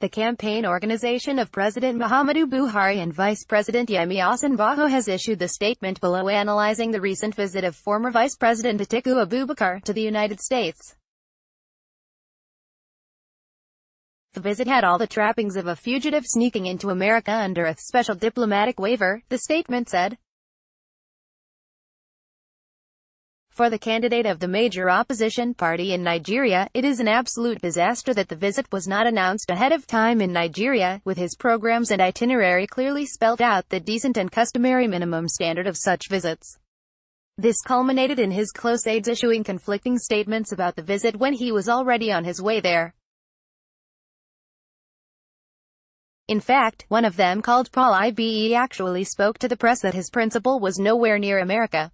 The campaign organization of President Muhammadu Buhari and Vice President Yemi Osinbajo has issued the statement below analyzing the recent visit of former Vice President Atiku Abubakar to the United States. The visit had all the trappings of a fugitive sneaking into America under a special diplomatic waiver, the statement said. For the candidate of the major opposition party in Nigeria, it is an absolute disaster that the visit was not announced ahead of time in Nigeria, with his programs and itinerary clearly spelled out, the decent and customary minimum standard of such visits. This culminated in his close aides issuing conflicting statements about the visit when he was already on his way there. In fact, one of them, called Paul Ibe, actually spoke to the press that his principal was nowhere near America.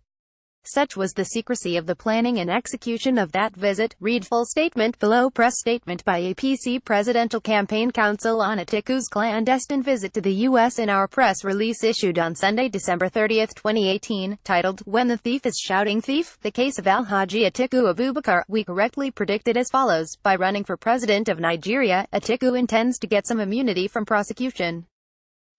Such was the secrecy of the planning and execution of that visit. Read full statement below. Press statement by APC Presidential Campaign Council on Atiku's clandestine visit to the U.S. in our press release issued on Sunday, December 30, 2018, titled, "When the Thief is Shouting Thief, the Case of Alhaji Atiku Abubakar," we correctly predicted as follows: by running for president of Nigeria, Atiku intends to get some immunity from prosecution.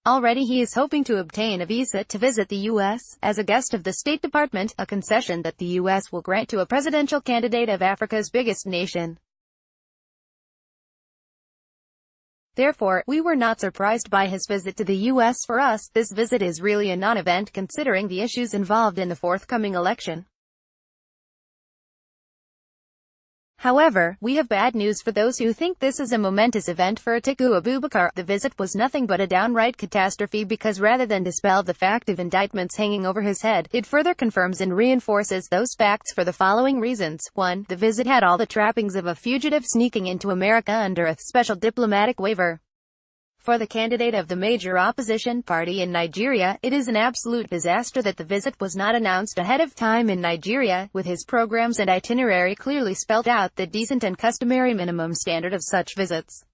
Already he is hoping to obtain a visa to visit the U.S. as a guest of the State Department, a concession that the U.S. will grant to a presidential candidate of Africa's biggest nation. Therefore, we were not surprised by his visit to the U.S. For us, this visit is really a non-event considering the issues involved in the forthcoming election. However, we have bad news for those who think this is a momentous event for Atiku Abubakar. The visit was nothing but a downright catastrophe because rather than dispel the fact of indictments hanging over his head, it further confirms and reinforces those facts for the following reasons. 1. The visit had all the trappings of a fugitive sneaking into America under a special diplomatic waiver. For the candidate of the major opposition party in Nigeria, it is an absolute disaster that the visit was not announced ahead of time in Nigeria, with his programs and itinerary clearly spelled out, the decent and customary minimum standard of such visits.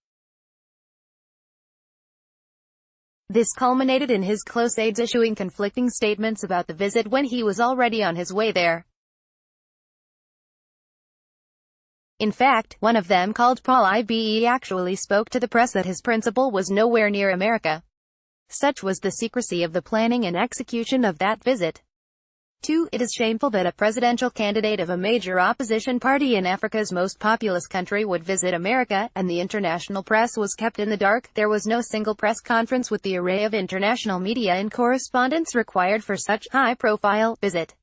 This culminated in his close aides issuing conflicting statements about the visit when he was already on his way there. In fact, one of them, called Paul Ibe, actually spoke to the press that his principal was nowhere near America. Such was the secrecy of the planning and execution of that visit. 2. It is shameful that a presidential candidate of a major opposition party in Africa's most populous country would visit America, and the international press was kept in the dark. There was no single press conference with the array of international media and correspondence required for such high-profile visit.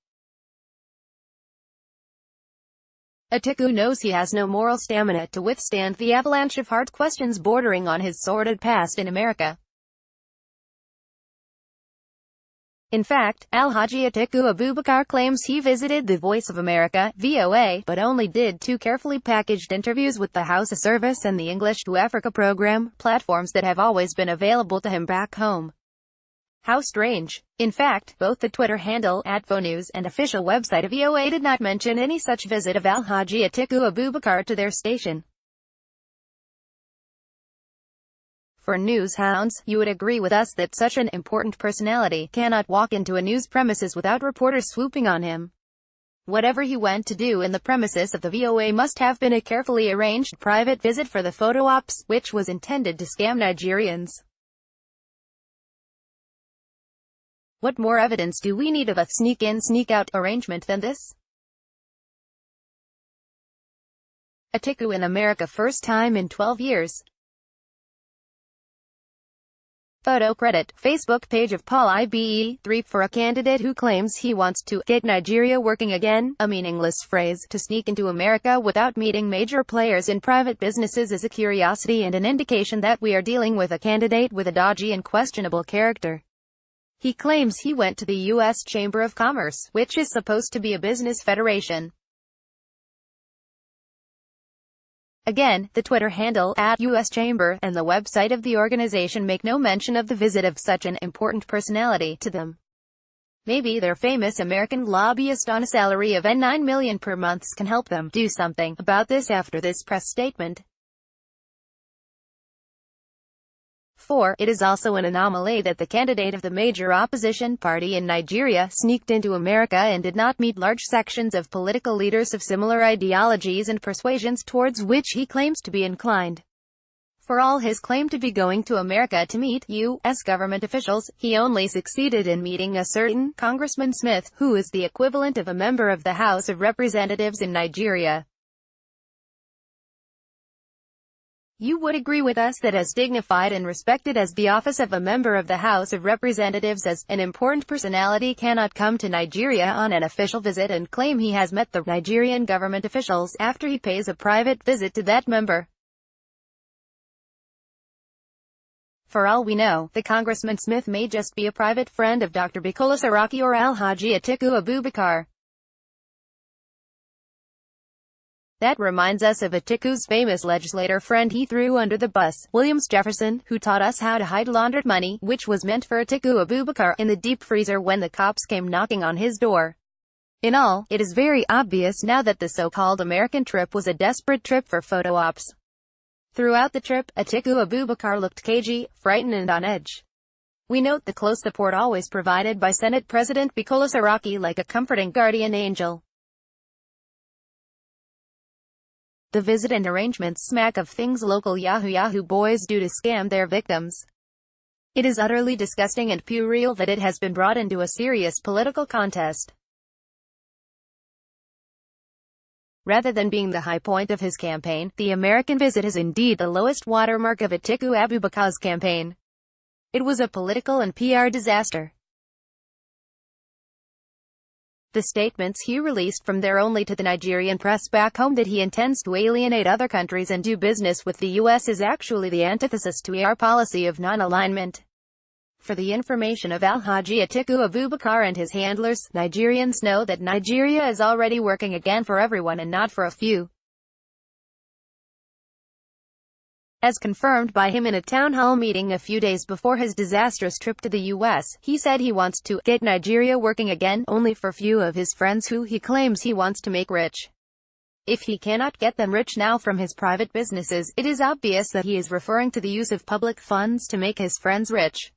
Atiku knows he has no moral stamina to withstand the avalanche of hard questions bordering on his sordid past in America. In fact, Alhaji Atiku Abubakar claims he visited the Voice of America, VOA, but only did 2 carefully packaged interviews with the Hausa Service and the English to Africa program, platforms that have always been available to him back home. How strange. In fact, both the Twitter handle @VoNews and official website of VOA did not mention any such visit of Alhaji Atiku Abubakar to their station. For news hounds, you would agree with us that such an important personality cannot walk into a news premises without reporters swooping on him. Whatever he went to do in the premises of the VOA must have been a carefully arranged private visit for the photo ops, which was intended to scam Nigerians. What more evidence do we need of a sneak-in, sneak-out arrangement than this? Atiku in America, first time in 12 years. Photo credit, Facebook page of Paul Ibe. 3. For a candidate who claims he wants to get Nigeria working again, a meaningless phrase, to sneak into America without meeting major players in private businesses is a curiosity and an indication that we are dealing with a candidate with a dodgy and questionable character. He claims he went to the U.S. Chamber of Commerce, which is supposed to be a business federation. Again, the Twitter handle @US Chamber and the website of the organization make no mention of the visit of such an important personality to them. Maybe their famous American lobbyist on a salary of $9 million per month can help them do something about this after this press statement. 4. It is also an anomaly that the candidate of the major opposition party in Nigeria sneaked into America and did not meet large sections of political leaders of similar ideologies and persuasions towards which he claims to be inclined. For all his claim to be going to America to meet U.S. government officials, he only succeeded in meeting a certain Congressman Smith, who is the equivalent of a member of the House of Representatives in Nigeria. You would agree with us that as dignified and respected as the office of a member of the House of Representatives as, an important personality cannot come to Nigeria on an official visit and claim he has met the Nigerian government officials after he pays a private visit to that member. For all we know, the Congressman Smith may just be a private friend of Dr. Bukola Saraki or Alhaji Atiku Abubakar. That reminds us of Atiku's famous legislator friend he threw under the bus, Williams Jefferson, who taught us how to hide laundered money, which was meant for Atiku Abubakar, in the deep freezer when the cops came knocking on his door. In all, it is very obvious now that the so-called American trip was a desperate trip for photo ops. Throughout the trip, Atiku Abubakar looked cagey, frightened and on edge. We note the close support always provided by Senate President Bukola Saraki like a comforting guardian angel. The visit and arrangements smack of things local Yahoo boys do to scam their victims. It is utterly disgusting and puerile that it has been brought into a serious political contest. Rather than being the high point of his campaign, the American visit is indeed the lowest watermark of Atiku Abubakar's campaign. It was a political and PR disaster. The statements he released from there only to the Nigerian press back home that he intends to alienate other countries and do business with the U.S. is actually the antithesis to our policy of non-alignment. For the information of Alhaji Atiku Abubakar and his handlers, Nigerians know that Nigeria is already working again for everyone and not for a few. As confirmed by him in a town hall meeting a few days before his disastrous trip to the U.S., he said he wants to get Nigeria working again, only for few of his friends who he claims he wants to make rich. If he cannot get them rich now from his private businesses, it is obvious that he is referring to the use of public funds to make his friends rich.